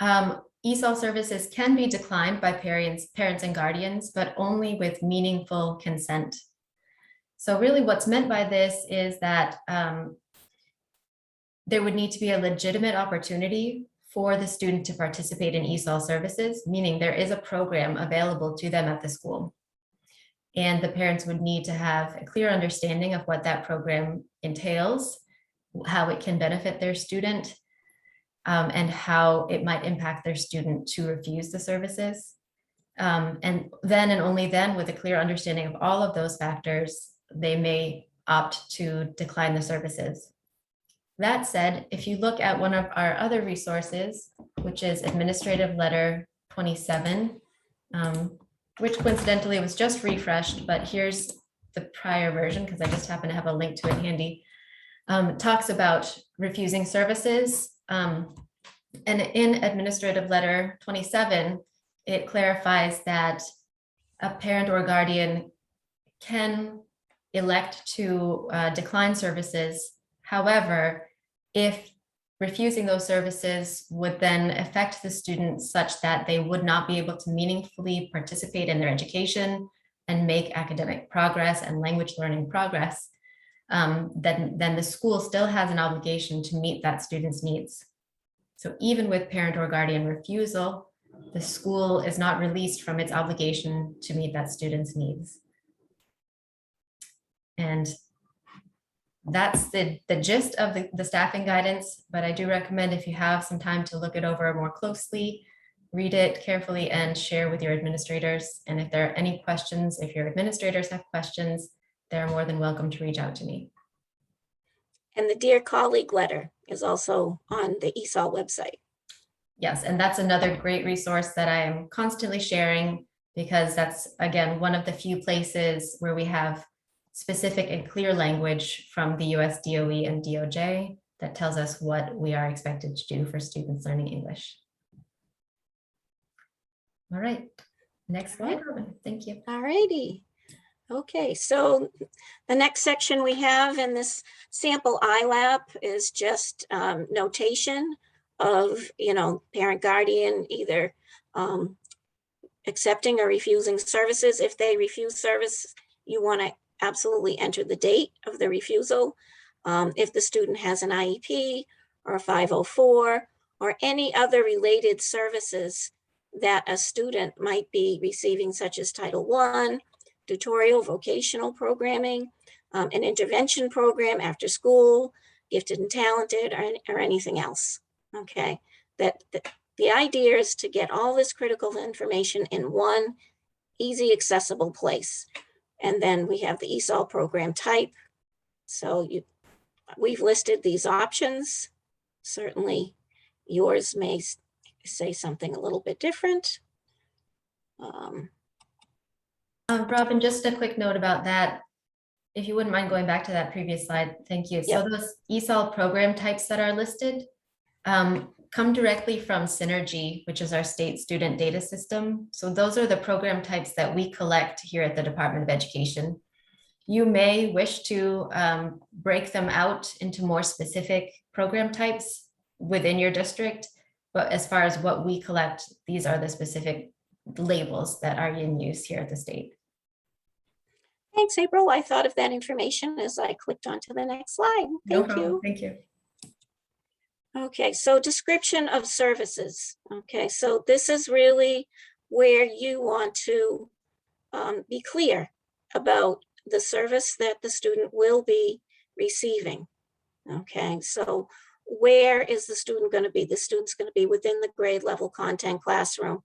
ESOL services can be declined by parents and guardians, but only with meaningful consent. So really what's meant by this is that there would need to be a legitimate opportunity for the student to participate in ESOL services, meaning there is a program available to them at the school. And the parents would need to have a clear understanding of what that program entails, how it can benefit their student, and how it might impact their student to refuse the services. And then and only then, with a clear understanding of all of those factors, they may opt to decline the services. That said, if you look at one of our other resources, which is Administrative Letter 27, which coincidentally was just refreshed, but here's the prior version because I just happen to have a link to it handy. It talks about refusing services. And in Administrative Letter 27, it clarifies that a parent or guardian can elect to decline services. However, if refusing those services would then affect the student such that they would not be able to meaningfully participate in their education and make academic progress and language learning progress, then the school still has an obligation to meet that student's needs. So even with parent or guardian refusal, the school is not released from its obligation to meet that student's needs. And that's the gist of the staffing guidance, but I do recommend if you have some time to look it over more closely, read it carefully and share with your administrators. And if there are any questions, if your administrators have questions, they're more than welcome to reach out to me. And the Dear Colleague letter is also on the ESOL website. Yes, and that's another great resource that I am constantly sharing because that's, again, one of the few places where we have specific and clear language from the US DOE and DOJ that tells us what we are expected to do for students learning English. All right, next slide, Robin. Thank you. All righty. Okay, so the next section we have in this sample ILAP is just notation of, parent guardian either accepting or refusing services. If they refuse service, you want to absolutely enter the date of the refusal. If the student has an IEP or a 504 or any other related services that a student might be receiving, such as Title I, tutorial, vocational programming, an intervention program after school, gifted and talented, or anything else. Okay, the idea is to get all this critical information in one easy, accessible place. And then we have the ESOL program type. So we've listed these options. Certainly yours may say something a little bit different. Robin, just a quick note about that. If you wouldn't mind going back to that previous slide, thank you. Yep. So those ESOL program types that are listed come directly from Synergy, which is our state student data system. So those are the program types that we collect here at the Department of Education. You may wish to break them out into more specific program types within your district, but as far as what we collect, these are the specific labels that are in use here at the state. Thanks, April. I thought of that information as I clicked onto the next slide. No Thank problem. you. Thank you. Okay, so description of services. Okay, so this is really where you want to be clear about the service that the student will be receiving. Okay, so where is the student going to be? The student's going to be within the grade level content classroom.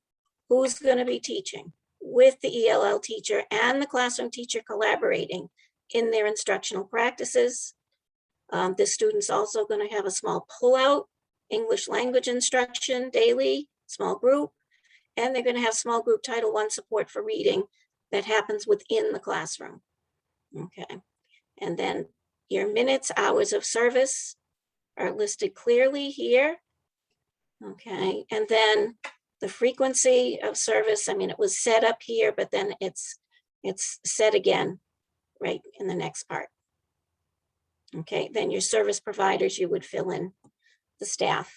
Who's going to be teaching? With the ELL teacher and the classroom teacher collaborating in their instructional practices. The student's also going to have a small pullout, English language instruction daily, small group, and they're going to have small group Title I support for reading that happens within the classroom. Okay, and then your minutes, hours of service are listed clearly here. Okay, and then the frequency of service, I mean, it was set up here, but then it's set again right in the next part. Okay, then your service providers, you would fill in the staff.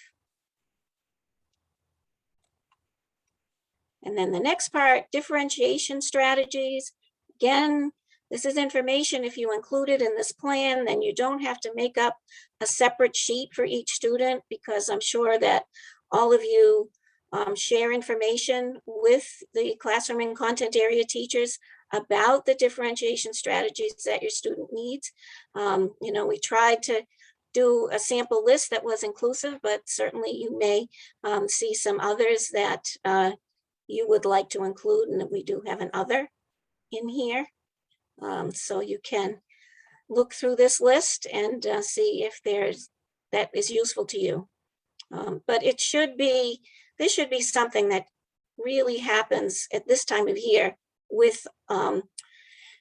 And then the next part, differentiation strategies. Again, this is information if you include it in this plan, then you don't have to make up a separate sheet for each student, because I'm sure that all of you share information with the classroom and content area teachers about the differentiation strategies that your student needs. You know, we tried to do a sample list that was inclusive, but certainly you may see some others that you would like to include, and we do have an other in here. So you can look through this list and see if that is useful to you. But this should be something that really happens at this time of year with the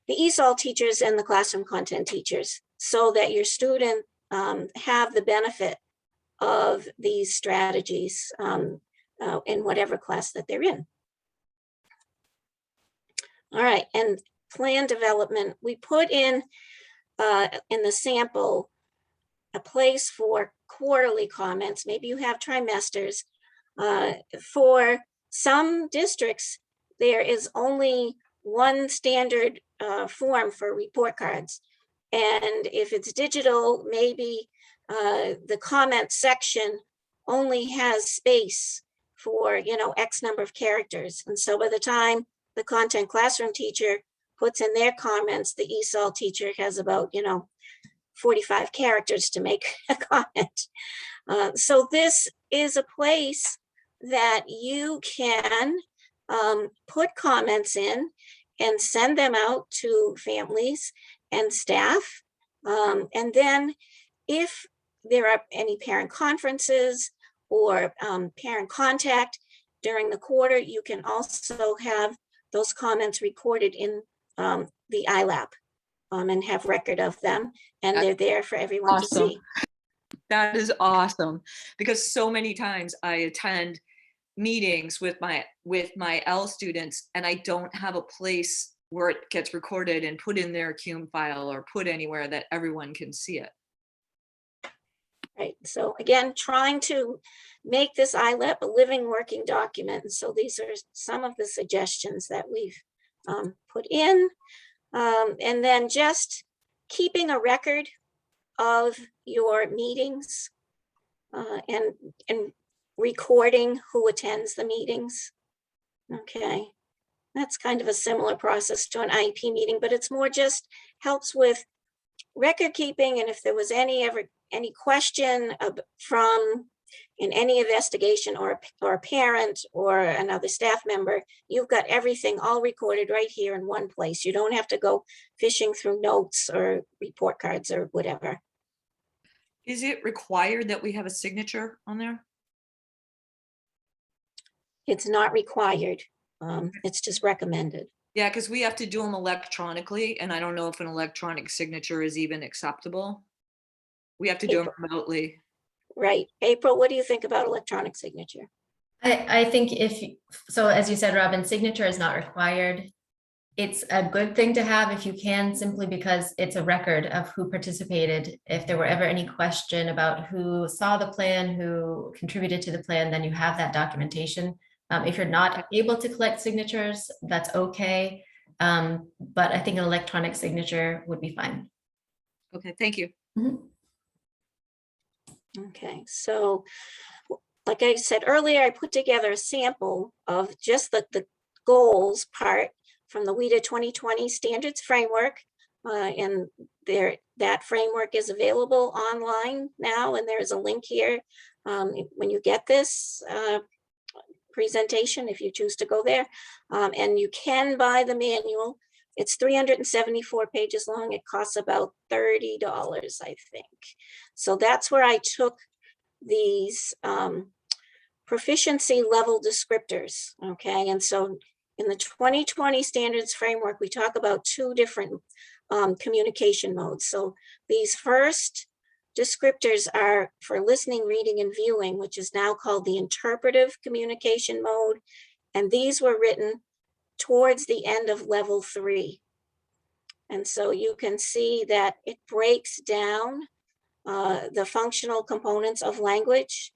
ESOL teachers and the classroom content teachers, so that your student have the benefit of these strategies in whatever class that they're in. All right, and plan development, we put in the sample a place for quarterly comments. Maybe you have trimesters. For some districts, there is only one standard form for report cards. And if it's digital, maybe the comment section only has space for, you know, X number of characters. And so by the time the content classroom teacher puts in their comments, the ESOL teacher has about, you know, 45 characters to make a comment. So this is a place that you can put comments in and send them out to families and staff. And then if there are any parent conferences or parent contact during the quarter, you can also have those comments recorded in the ILAP and have record of them, and they're there for everyone to see. That is awesome, because so many times I attend meetings with my L students and I don't have a place where it gets recorded and put in their CUME file or put anywhere that everyone can see it. Right, so again, trying to make this ILAP a living, working document. And so these are some of the suggestions that we've put in. And then just keeping a record of your meetings and recording who attends the meetings. Okay, that's kind of a similar process to an IEP meeting, but it's more just helps with record keeping. And if there was any question from in any investigation or a parent or another staff member, you've got everything all recorded right here in one place. You don't have to go fishing through notes or report cards or whatever. Is it required that we have a signature on there? It's not required. It's just recommended. Yeah, because we have to do them electronically, and I don't know if an electronic signature is even acceptable. We have to do them remotely. Right. April, what do you think about electronic signature? I think so as you said, Robin, signature is not required. It's a good thing to have if you can, simply because it's a record of who participated. If there were ever any question about who saw the plan, who contributed to the plan, then you have that documentation. If you're not able to collect signatures, that's okay. But I think an electronic signature would be fine. Okay, thank you. Mhm. Okay, so like I said earlier, I put together a sample of just the goals part from the WIDA 2020 standards framework. And that framework is available online now, and there's a link here. When you get this presentation, if you choose to go there, and you can buy the manual. It's 374 pages long. It costs about $30, I think. So that's where I took these proficiency level descriptors, okay? And so in the 2020 standards framework, we talk about two different communication modes. So these first descriptors are for listening, reading, and viewing, which is now called the interpretive communication mode. And these were written towards the end of level 3. And so you can see that it breaks down the functional components of language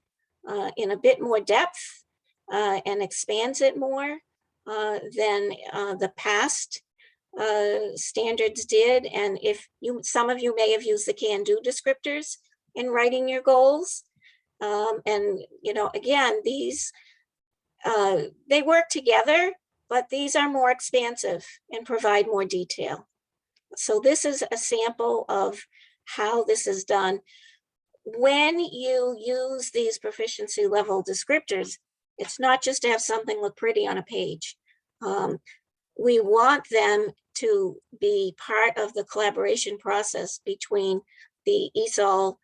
in a bit more depth and expands it more than the past standards did. And if some of you may have used the can-do descriptors in writing your goals. And, again, these, they work together, but these are more expansive and provide more detail. So this is a sample of how this is done. When you use these proficiency level descriptors, it's not just to have something look pretty on a page. We want them to be part of the collaboration process between the ESOL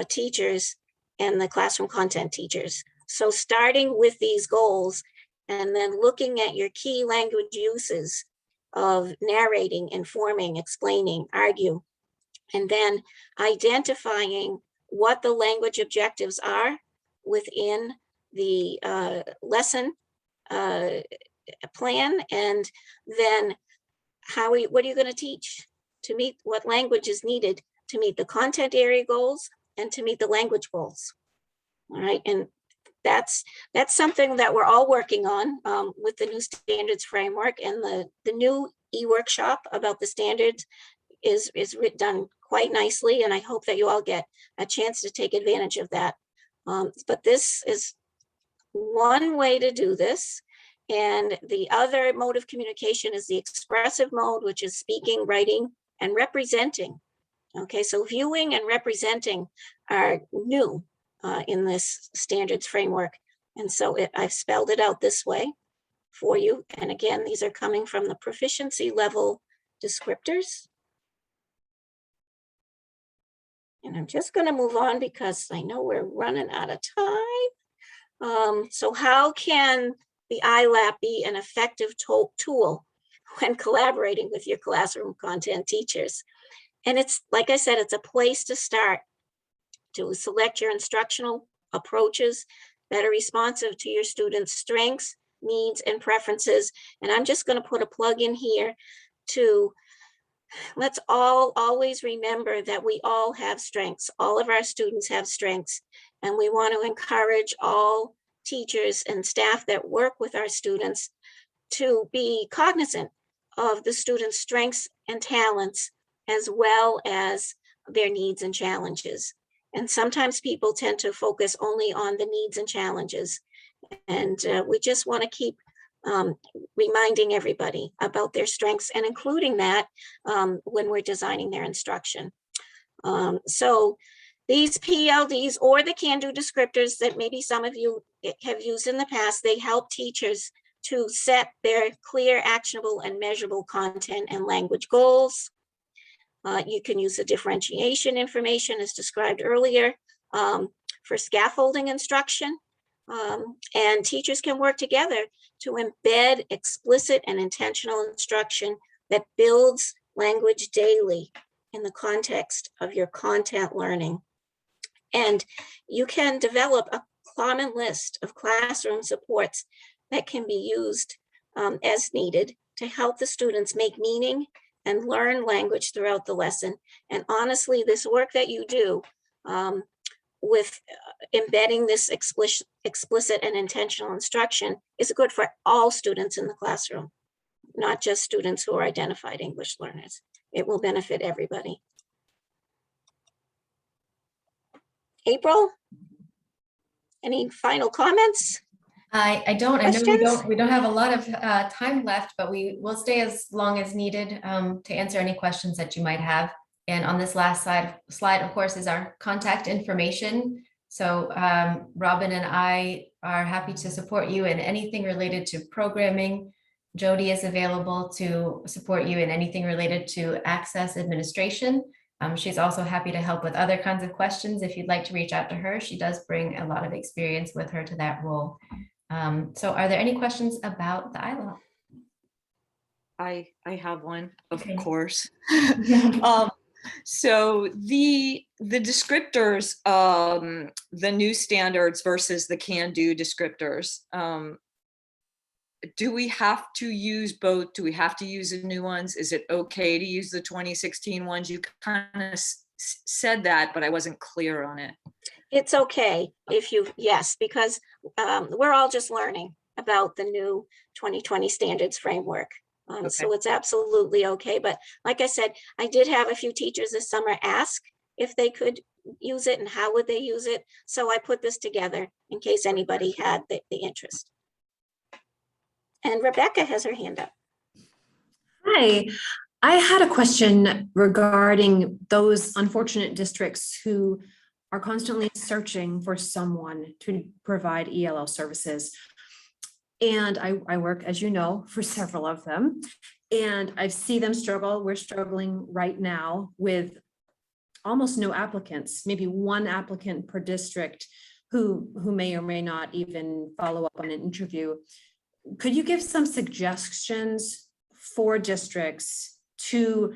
teachers and the classroom content teachers. So starting with these goals and then looking at your key language uses of narrating, informing, explaining, argue, and then identifying what the language objectives are within the lesson plan, and then what are you going to teach to meet what language is needed to meet the content area goals and to meet the language goals. All right, and that's something that we're all working on with the new standards framework, and the new e-workshop about the standards is done quite nicely, and I hope that you all get a chance to take advantage of that. But this is one way to do this. And the other mode of communication is the expressive mode, which is speaking, writing, and representing. Okay, so viewing and representing are new in this standards framework. And so I've spelled it out this way for you. And again, these are coming from the proficiency level descriptors. And I'm just going to move on because I know we're running out of time. So how can the ILAP be an effective tool when collaborating with your classroom content teachers? And it's, like I said, it's a place to start to select your instructional approaches that are responsive to your students' strengths, needs, and preferences. And I'm just going to put a plug in here to let's all always remember that we all have strengths. All of our students have strengths, and we want to encourage all teachers and staff that work with our students to be cognizant of the students' strengths and talents, as well as their needs and challenges. And sometimes people tend to focus only on the needs and challenges. And we just want to keep reminding everybody about their strengths and including that when we're designing their instruction. So these PLDs or the can-do descriptors that maybe some of you have used in the past, they help teachers to set their clear, actionable, and measurable content and language goals. You can use the differentiation information as described earlier for scaffolding instruction. And teachers can work together to embed explicit and intentional instruction that builds language daily in the context of your content learning. And you can develop a common list of classroom supports that can be used as needed to help the students make meaning and learn language throughout the lesson. And honestly, this work that you do with embedding this explicit and intentional instruction is good for all students in the classroom. not just students who are identified English learners. It will benefit everybody. April, any final comments? I don't. I know Questions? we don't have a lot of time left, but we will stay as long as needed to answer any questions that you might have. And on this last slide, of course, is our contact information. So Robin and I are happy to support you in anything related to programming. Jody is available to support you in anything related to access administration. She's also happy to help with other kinds of questions if you'd like to reach out to her. She does bring a lot of experience with her to that role. So are there any questions about the ILAP? I have one, of Okay. course. So the descriptors, the new standards versus the can-do descriptors, do we have to use both? Do we have to use the new ones? Is it okay to use the 2016 ones? You kind of said that, but I wasn't clear on it. It's okay if you, yes, because we're all just learning about the new 2020 standards framework. So it's absolutely okay. But like I said, I did have a few teachers this summer ask if they could use it and how would they use it. So I put this together in case anybody had the interest. And Rebecca has her hand up. Hi, I had a question regarding those unfortunate districts who are constantly searching for someone to provide ELL services. And I work, as you know, for several of them, and I see them struggle. We're struggling right now with almost no applicants, maybe one applicant per district who may or may not even follow up on an interview. Could you give some suggestions for districts to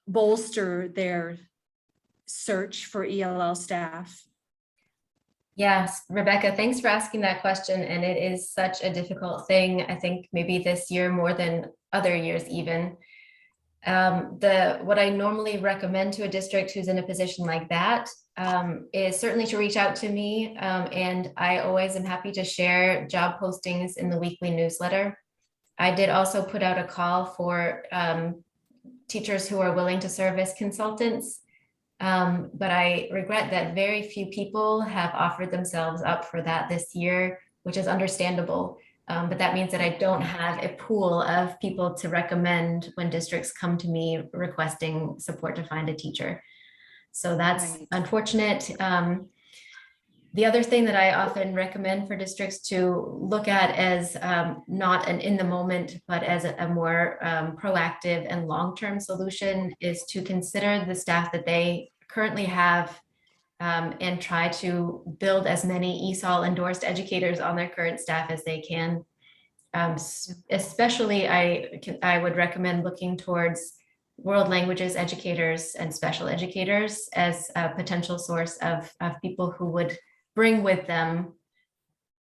bolster their search for ELL staff? Yes, Rebecca, thanks for asking that question. And it is such a difficult thing, I think maybe this year more than other years even. What I normally recommend to a district who's in a position like that is certainly to reach out to me. And I always am happy to share job postings in the weekly newsletter. I did also put out a call for teachers who are willing to serve as consultants. But I regret that very few people have offered themselves up for that this year, which is understandable. But that means that I don't have a pool of people to recommend when districts come to me requesting support to find a teacher. So that's unfortunate. The other thing that I often recommend for districts to look at as not an in the moment, but as a more proactive and long-term solution is to consider the staff that they currently have and try to build as many ESOL endorsed educators on their current staff as they can. Especially, I would recommend looking towards world languages educators and special educators as a potential source of people who would bring with them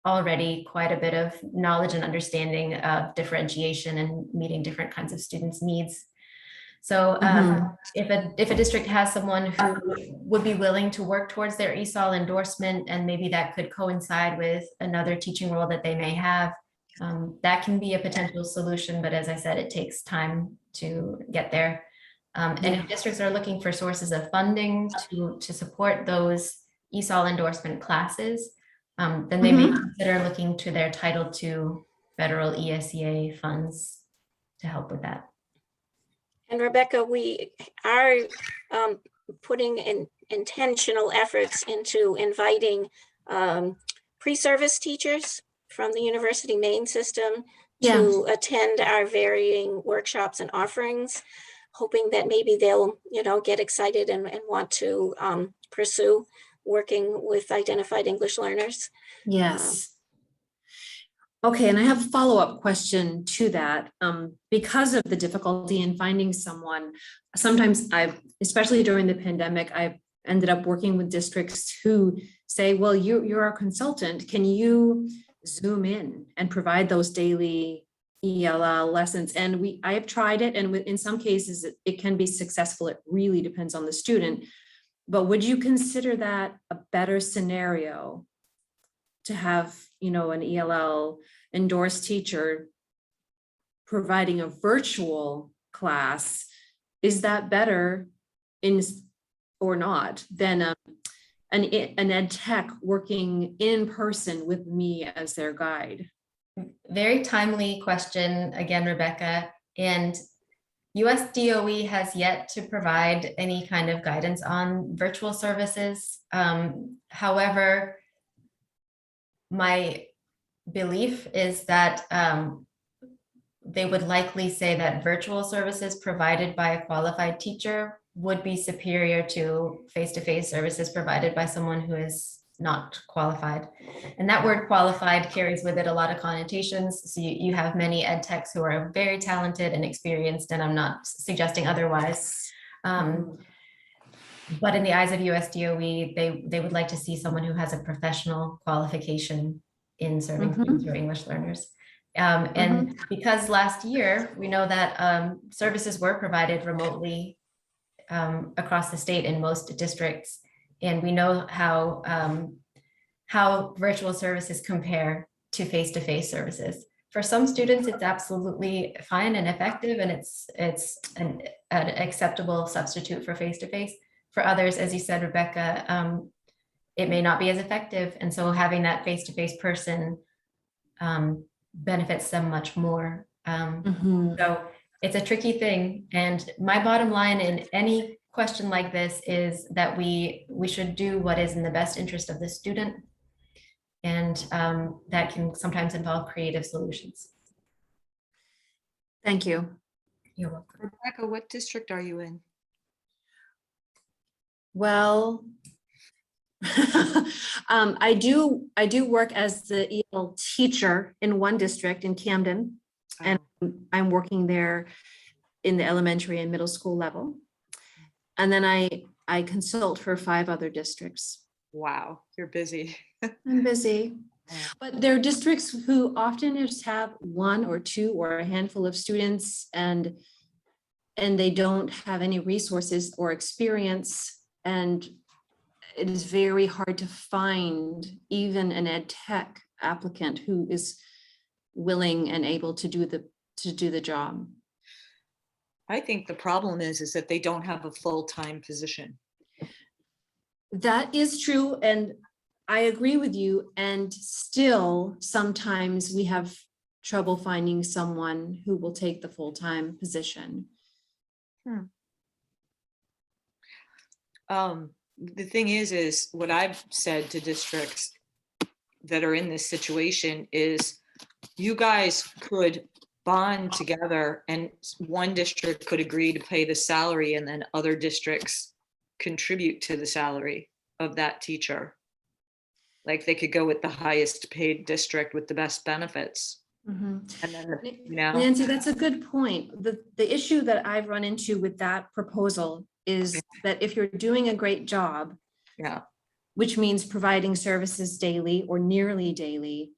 already quite a bit of knowledge and understanding of differentiation and meeting different kinds of students' needs. So if a district has someone who would be willing to work towards their ESOL endorsement, and maybe that could coincide with another teaching role that they may have, that can be a potential solution. But as I said, it takes time to get there. And if districts are looking for sources of funding to support those ESOL endorsement classes, then they may consider looking to their Title II federal ESEA funds to help with that. And Rebecca, we are putting in intentional efforts into inviting pre-service teachers from the University Maine system to attend our varying workshops and offerings, hoping that maybe they'll, get excited and want to pursue working with identified English learners. Yes. Okay, and I have a follow-up question to that. Because of the difficulty in finding someone, sometimes especially during the pandemic, I've ended up working with districts who say, well, you're a consultant. Can you Zoom in and provide those daily ELL lessons? And I have tried it, and in some cases it can be successful. It really depends on the student. But would you consider that a better scenario to have, an ELL endorsed teacher providing a virtual class, is that better or not than an ed tech working in person with me as their guide? Very timely question again, Rebecca. And US DOE has yet to provide any kind of guidance on virtual services. However, my belief is that they would likely say that virtual services provided by a qualified teacher would be superior to face-to-face services provided by someone who is not qualified. And that word qualified carries with it a lot of connotations. So you have many ed techs who are very talented and experienced, and I'm not suggesting otherwise. But in the eyes of US DOE, they would like to see someone who has a professional qualification in serving students or English learners. And because last year, we know that services were provided remotely across the state in most districts. And we know how virtual services compare to face-to-face services. For some students, it's absolutely fine and effective, and it's an acceptable substitute for face-to-face. For others, as you said, Rebecca, it may not be as effective. And so having that face-to-face person benefits them much more. So it's a tricky thing. And my bottom line in any question like this is that we should do what is in the best interest of the student. And that can sometimes involve creative solutions. Thank you. You're welcome. Rebecca, what district are you in? Well, I do work as the EL teacher in one district in Camden, and I'm working there in the elementary and middle school level. And then I consult for 5 other districts. Wow, you're busy. I'm busy, but there are districts who often just have 1 or 2 or a handful of students, and they don't have any resources or experience, and it is very hard to find even an ed tech applicant who is willing and able to do the job. I think the problem is that they don't have a full-time position. That is true, and I agree with you. And still, sometimes we have trouble finding someone who will take the full-time position. The thing is what I've said to districts that are in this situation is you guys could bond together, and one district could agree to pay the salary, and then other districts contribute to the salary of that teacher. Like they could go with the highest paid district with the best benefits. And then, Nancy, that's a good point. The issue that I've run into with that proposal is that if you're doing a great job, which means providing services daily or nearly daily,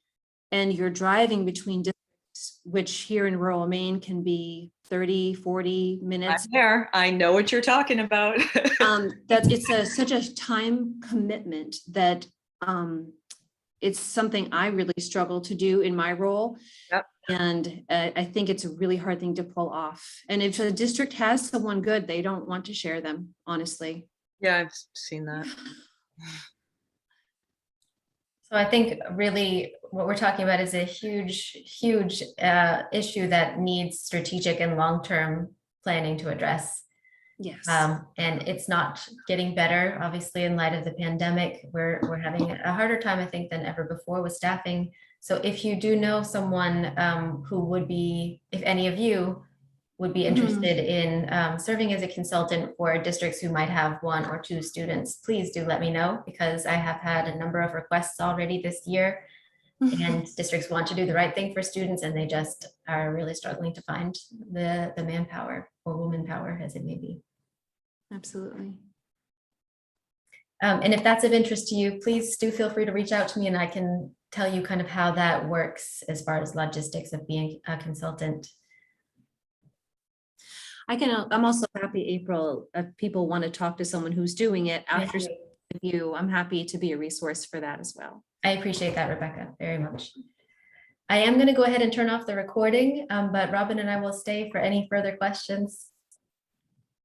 and you're driving between districts, which here in rural Maine can be 30, 40 minutes. I know what you're talking about. That it's such a time commitment that it's something I really struggle to do in my role. And I think it's a really hard thing to pull off. And if a district has someone good, they don't want to share them, honestly. Yeah, I've seen that. So I think really what we're talking about is a huge issue that needs strategic and long-term planning to address. Yes. And it's not getting better, obviously, in light of the pandemic. We're having a harder time, I think, than ever before with staffing. So if you do know someone who would be, if any of you would be interested in serving as a consultant for districts who might have 1 or 2 students, please do let me know, because I have had a number of requests already this year, and districts want to do the right thing for students, and they just are really struggling to find the manpower or woman power, as it may be. Absolutely. And if that's of interest to you, please do feel free to reach out to me, and I can tell you kind of how that works as far as logistics of being a consultant. I'm also happy, April, if people want to talk to someone who's doing it after you, I'm happy to be a resource for that as well. I appreciate that, Rebecca, very much. I am going to go ahead and turn off the recording, but Robin and I will stay for any further questions.